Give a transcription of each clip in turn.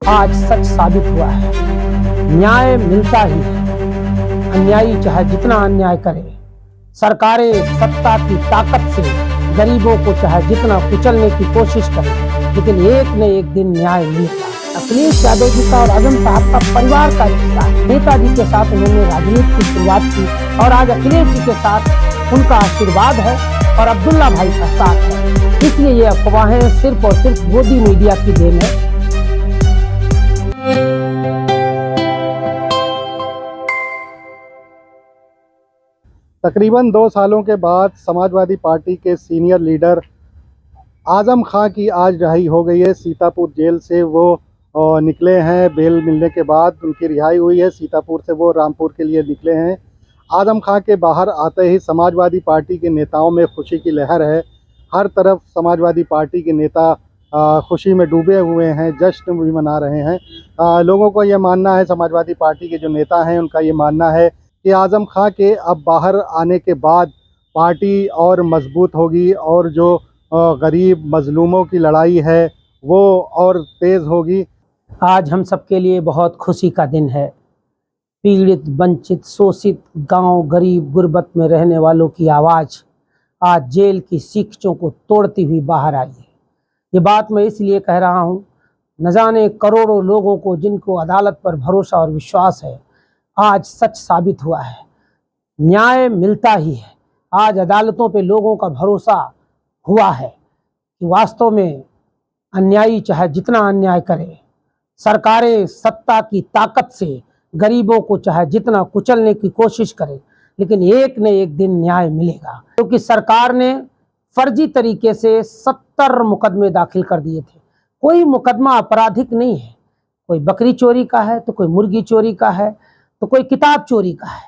आज सच साबित हुआ है, न्याय मिलता ही है। अन्यायी चाहे जितना अन्याय करे, सरकारें सत्ता की ताकत से गरीबों को चाहे जितना कुचलने की कोशिश करें, लेकिन एक न एक दिन न्याय मिलेगा। अखिलेश यादव जी का और आजम साहब का परिवार का रिश्ता है। नेताजी के साथ उन्होंने राजनीति की शुरुआत की और आज अखिलेश जी के साथ उनका आशीर्वाद है और अब्दुल्ला भाई का साथ है। इसलिए ये अफवाहें सिर्फ और सिर्फ मोदी मीडिया की देन है। तकरीबन 2 सालों के बाद समाजवादी पार्टी के सीनियर लीडर आजम खां की आज रिहाई हो गई है। सीतापुर जेल से वो निकले हैं। बेल मिलने के बाद उनकी रिहाई हुई है। सीतापुर से वो रामपुर के लिए निकले हैं। आजम खां के बाहर आते ही समाजवादी पार्टी के नेताओं में खुशी की लहर है। हर तरफ समाजवादी पार्टी के नेता खुशी में डूबे हुए हैं, जश्न भी मना रहे हैं। लोगों को ये मानना है, समाजवादी पार्टी के जो नेता हैं उनका ये मानना है कि आजम खां के अब बाहर आने के बाद पार्टी और मजबूत होगी और जो गरीब मजलूमों की लड़ाई है वो और तेज़ होगी। आज हम सबके लिए बहुत खुशी का दिन है। पीड़ित, वंचित, शोषित गांव, गरीब, गुर्बत में रहने वालों की आवाज़ आज जेल की सीखचों को तोड़ती हुई बाहर आई है। ये बात मैं इसलिए कह रहा हूँ, न जाने करोड़ों लोगों को जिनको अदालत पर भरोसा और विश्वास है, आज सच साबित हुआ है, न्याय मिलता ही है। आज अदालतों पे लोगों का भरोसा हुआ है कि वास्तव में अन्यायी चाहे जितना अन्याय करे, सरकारें सत्ता की ताकत से गरीबों को चाहे जितना कुचलने की कोशिश करें, लेकिन एक न एक दिन न्याय मिलेगा। क्योंकि सरकार ने फर्जी तरीके से 70 मुकदमे दाखिल कर दिए थे। कोई मुकदमा आपराधिक नहीं है। कोई बकरी चोरी का है तो कोई मुर्गी चोरी का है तो कोई किताब चोरी का है।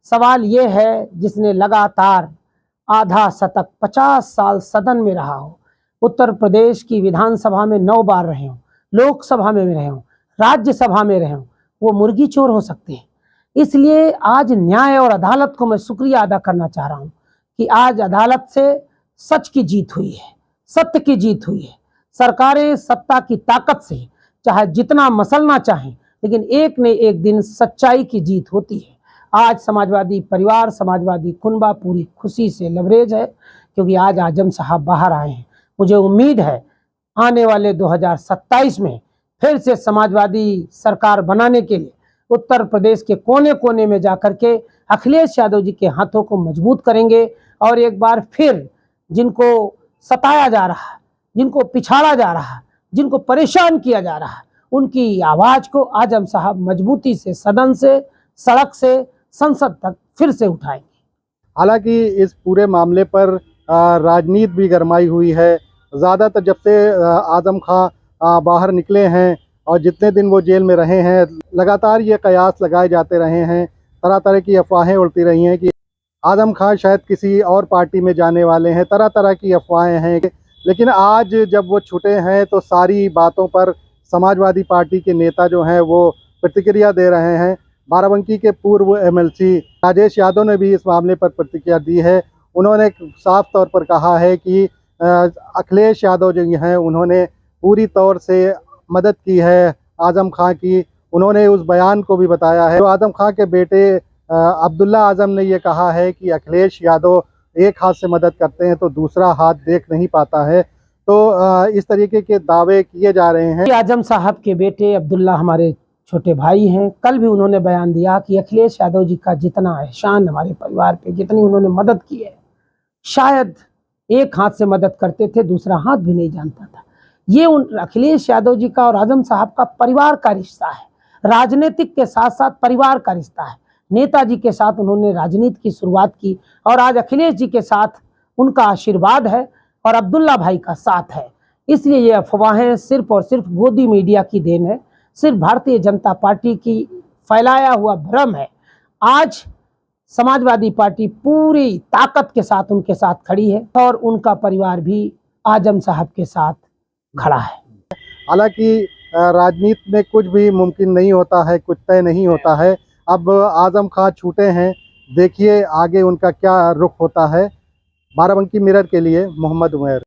सवाल ये है, जिसने लगातार आधा शतक 50 साल सदन में रहा हो, उत्तर प्रदेश की विधानसभा में 9 बार रहे हों, लोकसभा में रहे हों, राज्यसभा में रहे हों, वो मुर्गी चोर हो सकते हैं। इसलिए आज न्याय और अदालत को मैं शुक्रिया अदा करना चाह रहा हूँ कि आज अदालत से सच की जीत हुई है, सत्य की जीत हुई है। सरकारें सत्ता की ताकत से चाहे जितना मसलना चाहें, लेकिन एक न एक दिन सच्चाई की जीत होती है। आज समाजवादी परिवार, समाजवादी कुनबा पूरी खुशी से लबरेज है, क्योंकि आज आजम साहब बाहर आए हैं। मुझे उम्मीद है आने वाले 2027 में फिर से समाजवादी सरकार बनाने के लिए उत्तर प्रदेश के कोने कोने में जाकर के अखिलेश यादव जी के हाथों को मजबूत करेंगे और एक बार फिर जिनको सताया जा रहा है, जिनको पिछाड़ा जा रहा है, जिनको परेशान किया जा रहा है, उनकी आवाज़ को आजम साहब मजबूती से सदन से, सड़क से, संसद तक फिर से उठाएंगे। हालांकि इस पूरे मामले पर राजनीति भी गरमाई हुई है। ज़्यादातर जब से आजम खां बाहर निकले हैं और जितने दिन वो जेल में रहे हैं, लगातार ये कयास लगाए जाते रहे हैं, तरह तरह की अफवाहें उड़ती रही हैं कि आजम खां शायद किसी और पार्टी में जाने वाले हैं। तरह तरह की अफवाहें हैं, लेकिन आज जब वो छूटे हैं तो सारी बातों पर समाजवादी पार्टी के नेता जो हैं वो प्रतिक्रिया दे रहे हैं। बाराबंकी के पूर्व MLC राजेश यादव ने भी इस मामले पर प्रतिक्रिया दी है। उन्होंने साफ तौर पर कहा है कि अखिलेश यादव जो हैं उन्होंने पूरी तौर से मदद की है आजम खां की। उन्होंने उस बयान को भी बताया है। तो आजम खां के बेटे अब्दुल्ला आजम ने ये कहा है कि अखिलेश यादव एक हाथ से मदद करते हैं तो दूसरा हाथ देख नहीं पाता है। तो इस तरीके के दावे किए जा रहे हैं। आजम साहब के बेटे अब्दुल्ला हमारे छोटे भाई हैं। कल भी उन्होंने बयान दिया कि अखिलेश यादव जी का जितना एहसान हमारे परिवार पे, जितनी उन्होंने मदद की है, शायद एक हाथ से मदद करते थे, दूसरा हाथ भी नहीं जानता था। ये अखिलेश यादव जी का और आजम साहब का परिवार का रिश्ता है। राजनीतिक के साथ साथ परिवार का रिश्ता है। नेताजी के साथ उन्होंने राजनीति की शुरुआत की और आज अखिलेश जी के साथ उनका आशीर्वाद है और अब्दुल्ला भाई का साथ है। इसलिए ये अफवाहें सिर्फ और सिर्फ मोदी मीडिया की देन है, सिर्फ भारतीय जनता पार्टी की फैलाया हुआ भ्रम है। आज समाजवादी पार्टी पूरी ताकत के साथ उनके साथ खड़ी है और उनका परिवार भी आजम साहब के साथ खड़ा है। हालांकि राजनीति में कुछ भी मुमकिन नहीं होता है, कुछ तय नहीं होता है। अब आजम खां छूटे हैं, देखिए आगे उनका क्या रुख होता है। बाराबंकी मिरर के लिए मोहम्मद उमैर।